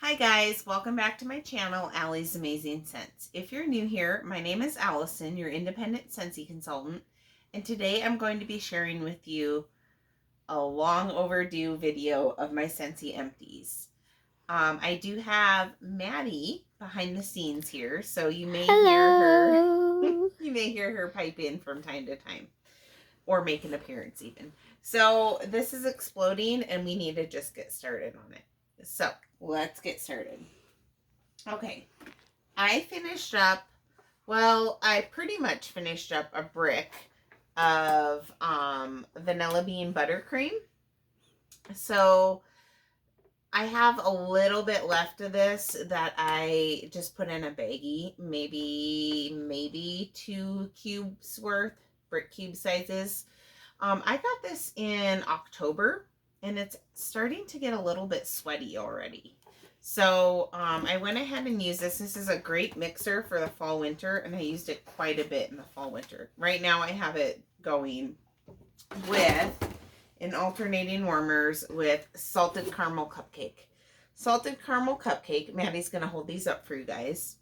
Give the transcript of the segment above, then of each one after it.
Hi guys, welcome back to my channel, Allie's Amazing Scents. If you're new here, my name is Allison, your independent Scentsy consultant, and today I'm going to be sharing with you a long overdue video of my Scentsy Empties. I do have Maddie behind the scenes here, so you may hear her. You may hear her pipe in from time to time, or make an appearance even. So this is exploding, and we need to just get started on it. So let's get started. Okay, I pretty much finished up a brick of vanilla bean buttercream. So I have a little bit left of this that I just put in a baggie, maybe 2 cubes worth, brick cube sizes. I got this in October, and it's starting to get a little bit sweaty already. So I went ahead and used this. This is a great mixer for the fall winter, and I used it quite a bit in the fall winter. Right now I have it going in alternating warmers with salted caramel cupcake. Salted caramel cupcake, Maddie's going to hold these up for you guys,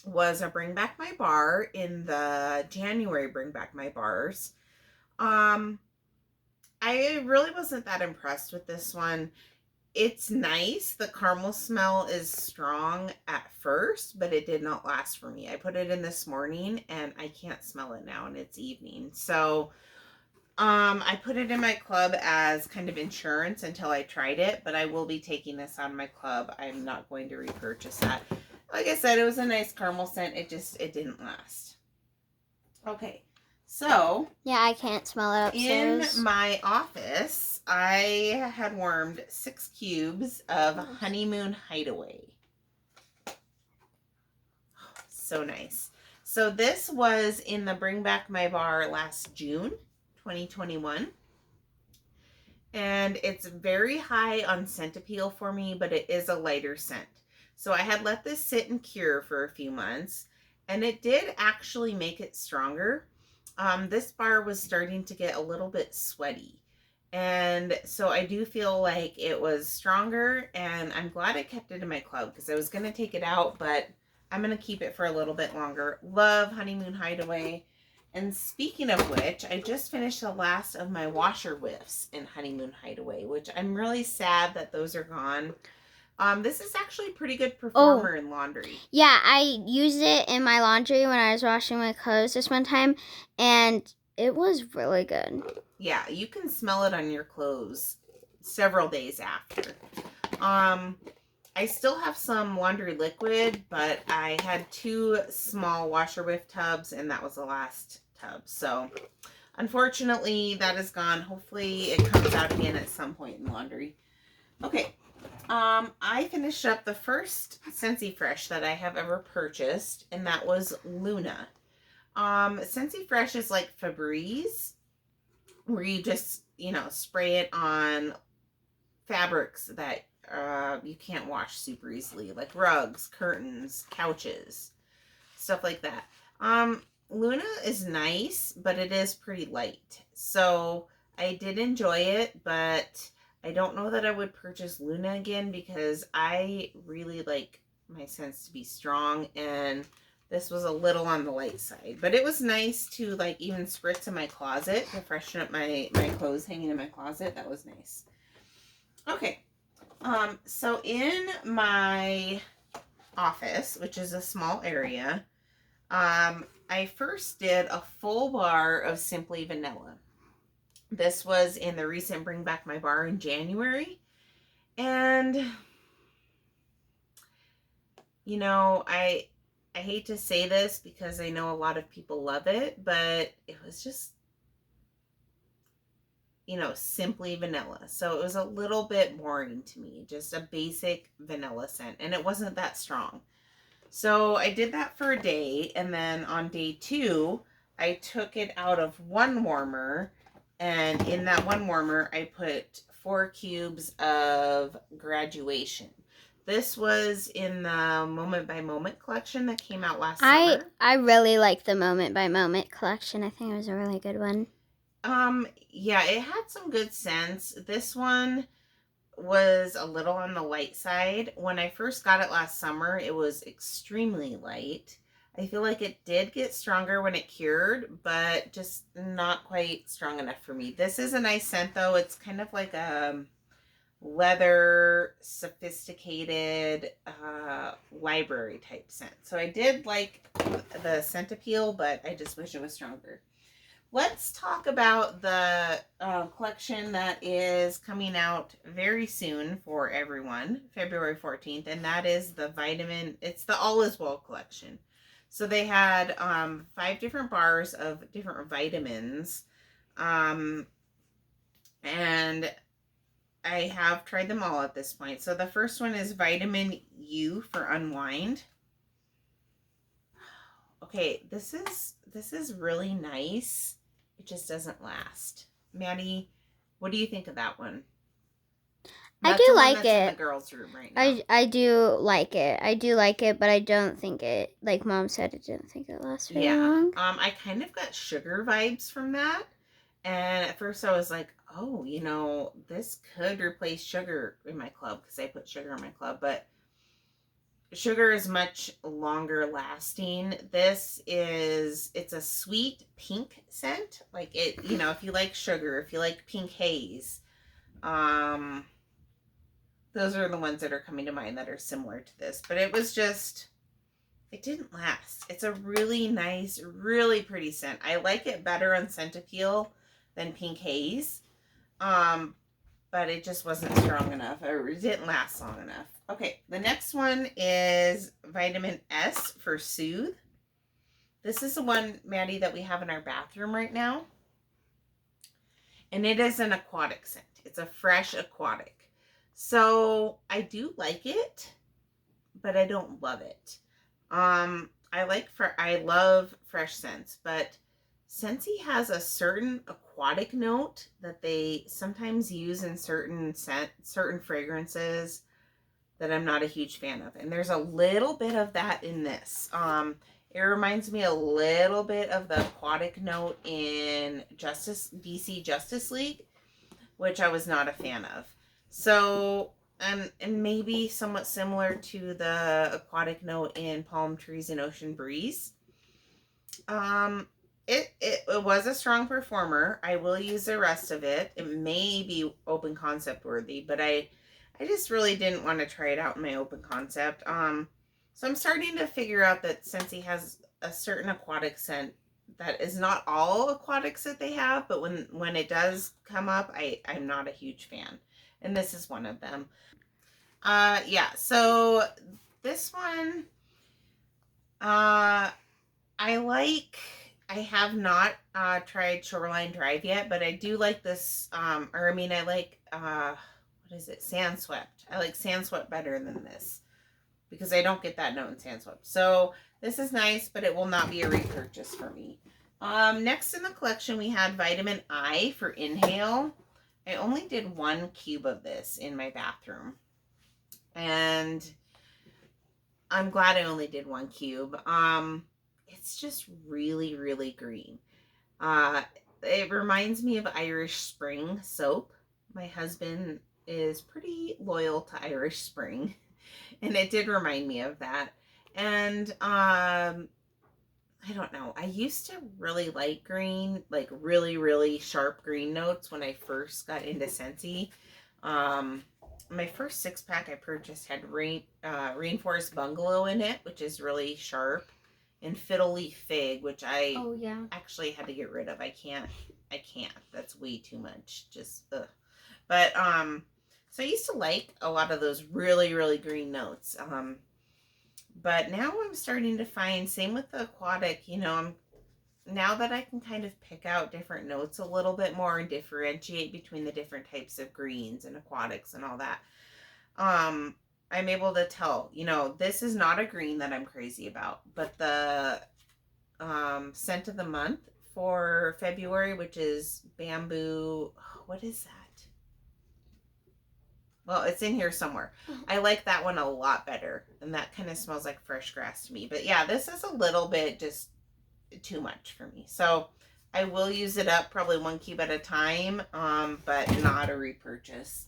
was a Bring Back My Bar in the January Bring Back My Bars. I really wasn't that impressed with this one. It's nice. The caramel smell is strong at first, but it did not last for me. I put it in this morning and I can't smell it now, and it's evening. So I put it in my club as kind of insurance until I tried it, but I will be taking this on my club. I'm not going to repurchase that. Like I said, it was a nice caramel scent. It didn't last. Okay. So, yeah, I can't smell it upstairs. In my office, I had warmed 6 cubes of Honeymoon Hideaway. So nice. So this was in the Bring Back My Bar last June, 2021. And it's very high on scent appeal for me, but it is a lighter scent. So I had let this sit and cure for a few months, and it did actually make it stronger. This bar was starting to get a little bit sweaty, and so I do feel like it was stronger, and I'm glad I kept it in my club because I was going to take it out, but I'm going to keep it for a little bit longer. Love Honeymoon Hideaway. And speaking of which, I just finished the last of my washer whiffs in Honeymoon Hideaway, which I'm really sad that those are gone. This is actually a pretty good performer in laundry. Yeah, I used it in my laundry when I was washing my clothes this one time, and it was really good. Yeah, you can smell it on your clothes several days after. I still have some laundry liquid, but I had 2 small washer whiff tubs, and that was the last tub. So, unfortunately, that is gone. Hopefully, it comes out again at some point in laundry. Okay. I finished up the first Scentsy Fresh that I have ever purchased, and that was Luna. Scentsy Fresh is like Febreze, where you just, spray it on fabrics that you can't wash super easily, like rugs, curtains, couches, stuff like that. Luna is nice, but it is pretty light. So I did enjoy it, but I don't know that I would purchase Luna again because I really like my scents to be strong, and this was a little on the light side. But it was nice to like even spritz in my closet to freshen up my clothes hanging in my closet. That was nice. Okay. So in my office, which is a small area, I first did a full bar of Simply Vanilla. This was in the recent Bring Back My Bar in January. And, I hate to say this because I know a lot of people love it, but it was just, simply vanilla. So it was a little bit boring to me, just a basic vanilla scent, and it wasn't that strong. So I did that for a day, and then on day 2, I took it out of one warmer, and in that one warmer, I put 4 cubes of Graduation. This was in the Moment by Moment collection that came out last summer. I really like the Moment by Moment collection. I think it was a really good one. Yeah, it had some good scents. This one was a little on the light side. When I first got it last summer, it was extremely light. I feel like it did get stronger when it cured, but just not quite strong enough for me. This is a nice scent though. It's kind of like a leather, sophisticated library type scent. So I did like the scent appeal, but I just wish it was stronger. Let's talk about the collection that is coming out very soon for everyone, February 14th, and that is the it's the All Is Well collection. So they had 5 different bars of different vitamins, and I have tried them all at this point. So the first one is Vitamin U for Unwind. Okay, this is really nice. It just doesn't last. Maddie, what do you think of that one? I do like it. In the girls' room right now. I do like it. I do like it, but I don't think it, like Mom said, I didn't think it lasts very long. I kind of got sugar vibes from that. And at first I was like, oh, you know, this could replace sugar in my club because I put sugar in my club, but sugar is much longer lasting. It's a sweet pink scent. Like it, you know, if you like sugar, if you like pink haze, those are the ones that are coming to mind that are similar to this. But it didn't last. It's a really nice, really pretty scent. I like it better on scent appeal than pink haze. But it just wasn't strong enough, or it didn't last long enough. Okay, the next one is Vitamin S for Soothe. This is the one, Maddie, that we have in our bathroom right now. And it is an aquatic scent. It's a fresh aquatic. So I do like it, but I don't love it. I love fresh scents, but Scentsy has a certain aquatic note that they sometimes use in certain fragrances that I'm not a huge fan of. And there's a little bit of that in this. It reminds me a little bit of the aquatic note in DC Justice League, which I was not a fan of. So, and maybe somewhat similar to the aquatic note in Palm Trees and Ocean Breeze. It was a strong performer. I will use the rest of it. It may be open concept worthy, but I just really didn't want to try it out in my open concept. So I'm starting to figure out that Scentsy has a certain aquatic scent that is not all aquatics that they have, but when it does come up, I'm not a huge fan. And this is one of them. Yeah, so this one, I have not tried Shoreline Drive yet, but I do like this, I like, what is it? Sandswept. I like Sandswept better than this because I don't get that note in Sandswept. So this is nice, but it will not be a repurchase for me. Next in the collection, we had Vitamin I for Inhale. I only did 1 cube of this in my bathroom. And I'm glad I only did 1 cube. It's just really, really green. It reminds me of Irish Spring soap. My husband is pretty loyal to Irish Spring, and it did remind me of that. And I don't know. I used to really like green, like really, really sharp green notes when I first got into Scentsy. My first 6-pack I purchased had Rainforest Bungalow in it, which is really sharp, and Fiddle Leaf Fig, which I actually had to get rid of. I can't. That's way too much. Just ugh. But so I used to like a lot of those really, really green notes. But now I'm starting to find, same with the aquatic, you know, now that I can kind of pick out different notes a little bit more and differentiate between the different types of greens and aquatics and all that, I'm able to tell, you know, this is not a green that I'm crazy about, but the scent of the month for February, which is bamboo, what is that? Well, it's in here somewhere. I like that one a lot better. And that kind of smells like fresh grass to me. But yeah, this is a little bit just too much for me. So I will use it up probably 1 cube at a time, but not a repurchase.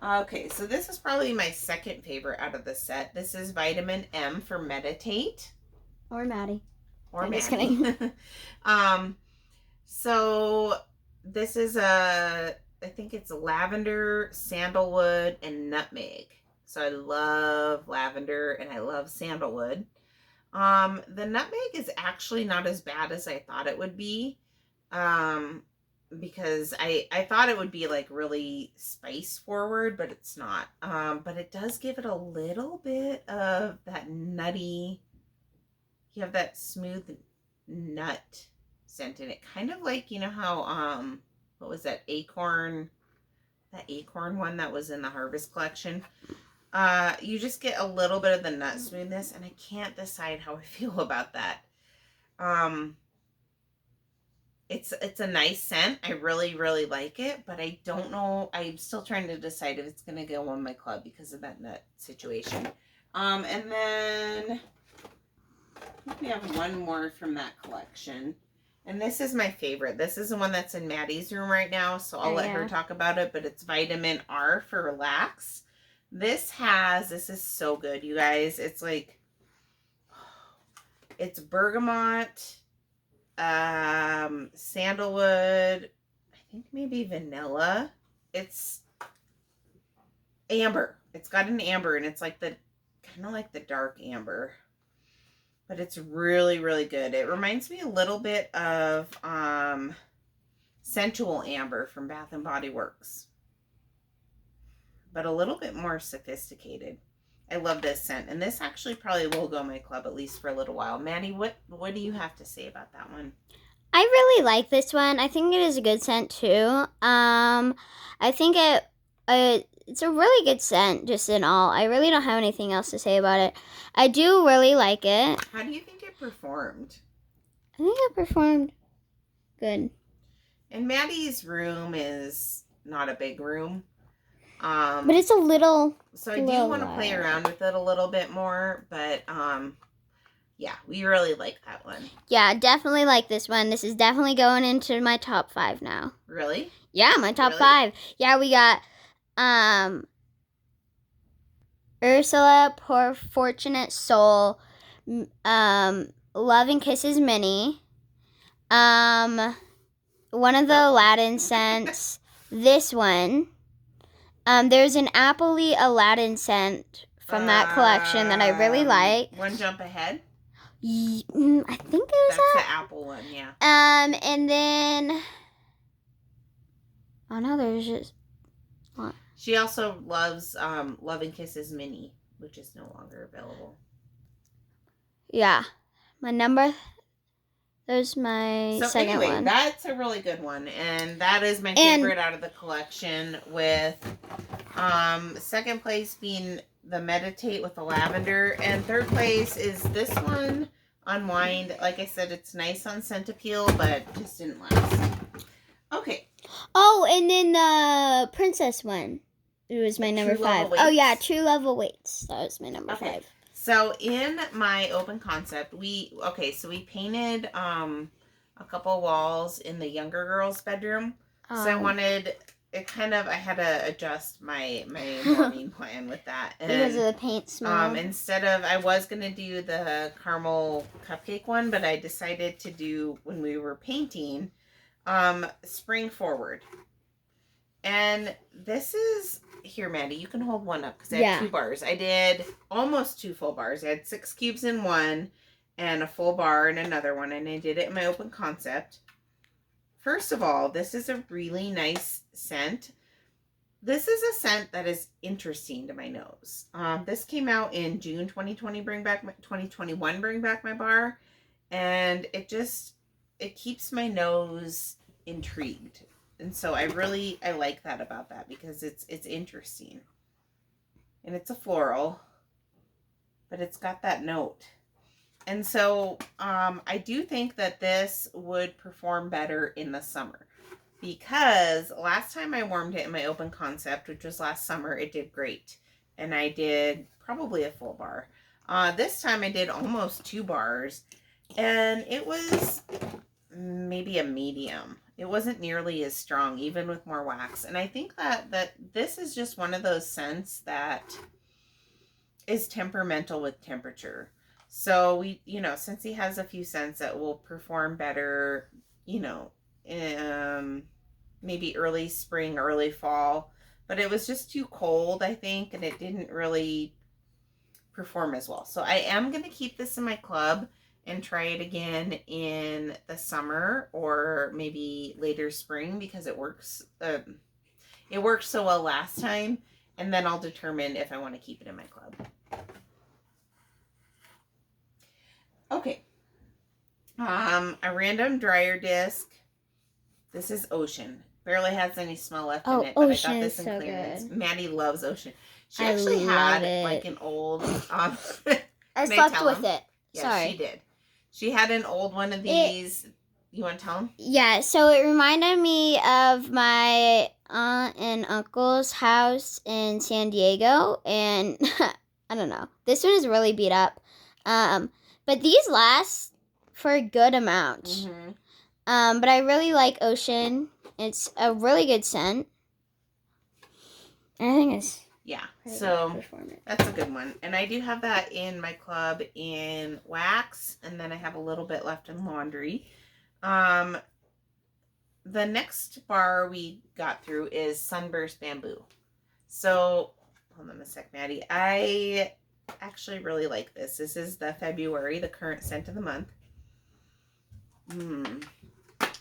Okay, so this is probably my second favorite out of the set. This is Vitamin M for Meditate. Or Maddie. Or I'm just Maddie. kidding. So this is I think it's lavender, sandalwood, and nutmeg. So I love lavender and I love sandalwood. The nutmeg is actually not as bad as I thought it would be. Because I thought it would be like really spice forward, but it's not. But it does give it a little bit of that nutty. You have that smooth nut scent in it, kind of like, you know how what was that acorn one that was in the Harvest collection. You just get a little bit of the nut smoothness, and I can't decide how I feel about that. It's a nice scent. I really, really like it, but I don't know. I'm still trying to decide if it's gonna go on my club because of that nut situation. And then I think we have one more from that collection. And this is my favorite. This is the one that's in Maddie's room right now, so I'll let her talk about it, but it's Vitamin R for Relax. This is so good, you guys. It's like, it's bergamot, sandalwood, I think maybe vanilla. It's amber. It's got an amber, and it's like kind of like the dark amber. But it's really, really good. It reminds me a little bit of Sensual Amber from Bath and Body Works, but a little bit more sophisticated. I love this scent, and this actually probably will go in my club at least for a little while. Maddie, what do you have to say about that one? I really like this one. I think it is a good scent too. I think it's a really good scent just in all. I really don't have anything else to say about it. I do really like it. How do you think it performed? I think it performed good. And Maddie's room is not a big room. But it's a little. So I do want to play around with it a little bit more, but yeah, we really like that one. Yeah, definitely like this one. This is definitely going into my top 5 now. Really? Yeah, my top 5. Yeah, we got Ursula, Poor Fortunate Soul, Love and Kisses Mini, one of the Aladdin scents, this one. There's an appley Aladdin scent from that collection that I really like. One Jump Ahead? I think it was That's the apple one, yeah. And then, oh no, there's just what? She also loves Love and Kisses Mini, which is no longer available. Yeah, there's my second one. That's a really good one, and that is my favorite out of the collection, with second place being the Meditate with the lavender, and third place is this one, Unwind. Like I said, it's nice on scent appeal, but just didn't last. Okay. Oh, and then the Princess one. It was my number 5. Oh yeah, True Love Awaits. That was my number 5. So in my open concept, we painted a couple walls in the younger girl's bedroom. So I wanted it I had to adjust my morning plan with that. And, because of the paint smell. Instead of, I was going to do the caramel cupcake one, but I decided to do, when we were painting, Spring Forward. And this is, here, Maddie, you can hold one up because I had 2 bars. I did almost 2 full bars. I had 6 cubes in one and a full bar in another one, and I did it in my open concept. First of all, this is a really nice scent. This is a scent that is interesting to my nose. This came out in June 2021 Bring Back My Bar, and it keeps my nose intrigued. And so I like that about that, because it's interesting. And it's a floral, but it's got that note. And so I do think that this would perform better in the summer, because last time I warmed it in my open concept, which was last summer, it did great. And I did probably a full bar. This time I did almost 2 bars, and it was maybe a medium. It wasn't nearly as strong, even with more wax. And I think that this is just one of those scents that is temperamental with temperature. So we, since he has a few scents that will perform better, maybe early spring, early fall. But it was just too cold, I think, and it didn't really perform as well. So I am going to keep this in my club and try it again in the summer or maybe later spring because it works. It worked so well last time, and then I'll determine if I want to keep it in my club. Okay. A random dryer disc. This is Ocean. Barely has any smell left in it, but Ocean I got is this in so clearance. good. Maddie loves Ocean. She I actually love had it. like an old. I slept with it. Yeah, Sorry. she did. She had an old one of these. You want to tell them? Yeah, so it reminded me of my aunt and uncle's house in San Diego, and I don't know. This one is really beat up, but these last for a good amount. Mm-hmm. But I really like Ocean. It's a really good scent. And I think it's so that's a good one. And I do have that in my club in wax, and then I have a little bit left in laundry. The next bar we got through is Sunburst Bamboo. So, hold on a sec, Maddie. I actually really like this. This is the February, the current scent of the month.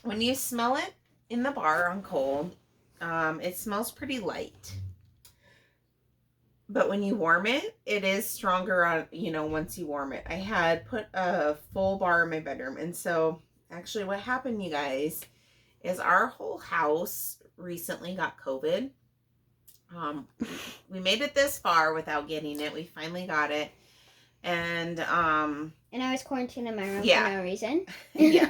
When you smell it in the bar on cold, it smells pretty light. But when you warm it, it is stronger on, once you warm it. I had put a full bar in my bedroom. And so actually what happened, you guys, is our whole house recently got COVID. We made it this far without getting it. We finally got it. And I was quarantined in my room for no reason. Yeah.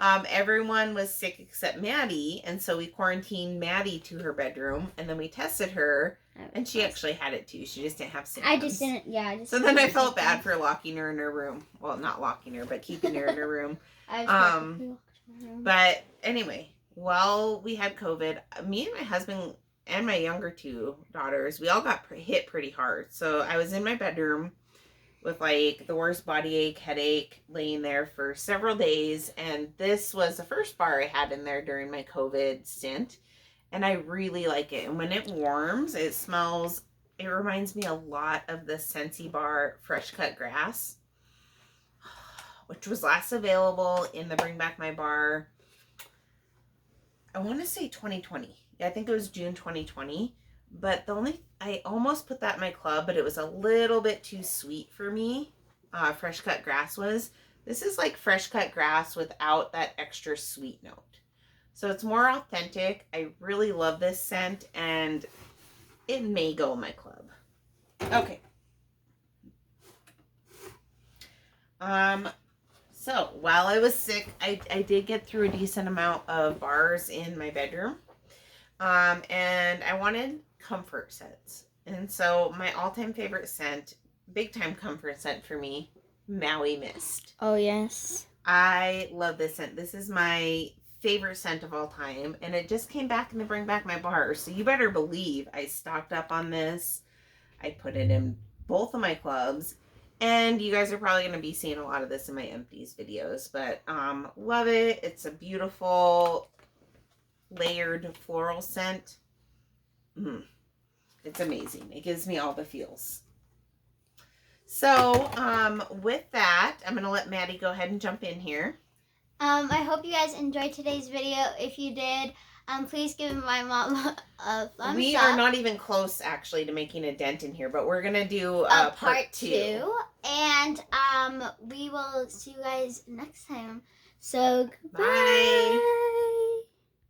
Everyone was sick except Maddie, and so we quarantined Maddie to her bedroom, and then we tested her, and she actually had it too. She just didn't have symptoms. I just didn't. So then I felt bad for locking her in her room. Well, not locking her, but keeping her in her room. But anyway, while we had COVID, me and my husband and my younger two daughters, we all got hit pretty hard. So I was in my bedroom with like the worst body ache, headache, laying there for several days. And this was the first bar I had in there during my COVID stint. And I really like it. And when it warms, it reminds me a lot of the Scentsy bar Fresh Cut Grass, which was last available in the Bring Back My Bar. I want to say 2020. Yeah, I think it was June 2020. But I almost put that in my club, but it was a little bit too sweet for me. Fresh Cut Grass was. This is like Fresh Cut Grass without that extra sweet note. So it's more authentic. I really love this scent, and it may go in my club. Okay. So while I was sick, I did get through a decent amount of bars in my bedroom. And I wanted comfort scents. And so my all-time favorite scent, big time comfort scent for me, Maui Mist. Oh, yes. I love this scent. This is my favorite scent of all time. And it just came back in the Bring Back My Bar. So you better believe I stocked up on this. I put it in both of my clubs. And you guys are probably going to be seeing a lot of this in my Empties videos. But love it. It's a beautiful layered floral scent. It's amazing. It gives me all the feels. So with that, I'm going to let Maddie go ahead and jump in here. I hope you guys enjoyed today's video. If you did, please give my mom a thumbs up. We are not even close, actually, to making a dent in here, but we're going to do part two. And we will see you guys next time. So, goodbye. Bye.